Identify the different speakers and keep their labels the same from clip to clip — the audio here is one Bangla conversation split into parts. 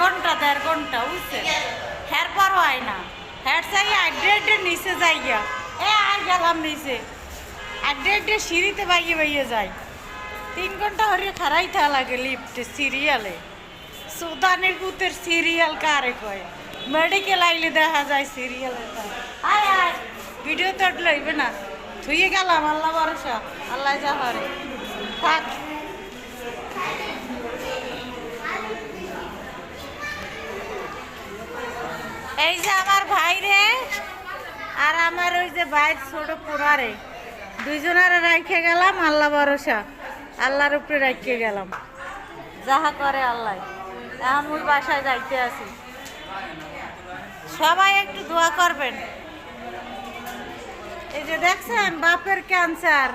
Speaker 1: ঘন্টা 1.5 ঘন্টা বুঝছে হ্যার পর হয় না হ্যার চাই আড্ডে নিচে যাই গিয়া আর গেলাম নিচে আড্ডে সিঁড়িতে বাইয়ে বাইয়ে যায় 3 ঘন্টা হরে খারাই থা লাগে লিফটে সিরিয়ালে সুদানের কুতের সিরিয়াল কারে কয় মেডিকেল আইলে দেখা যায় সিরিয়ালে আয় আয় ভিডিও তো লইবে না থুয়ে গেলাম আল্লাহ ভরসা আল্লাহ যা হরে থাক এই যে আমার ভাই রে আর আমার ওই যে ভাইয়ের ছোট পোড়ারে দুইজনারে রাখে গেলাম আল্লাহ ভরসা আল্লাহর উপরে রাখে গেলাম যাহা করে আল্লাহ এখন ওই বাসায় যাইতে আছি সবাই একটু দোয়া করবেন এই যে দেখছেন বাপের ক্যান্সার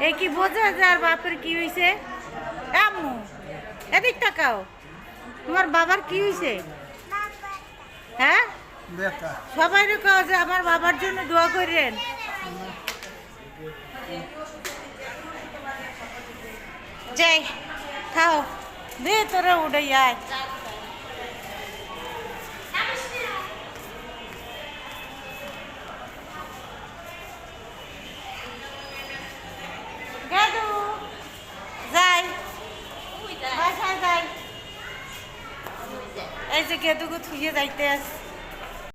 Speaker 1: এ কি বোঝা যার বাপের কি হয়েছে আম্মু এদিক তাকাও তোমার বাবার কি হয়েছে হ্যাঁ সবাই কাও যে আমার বাবার জন্য দোয়া করেন যাই খাও দে তোরা উঠে আয় গেদু যাই বাসায় যাই এই যে গেদুকে থুয়ে যাইতে আস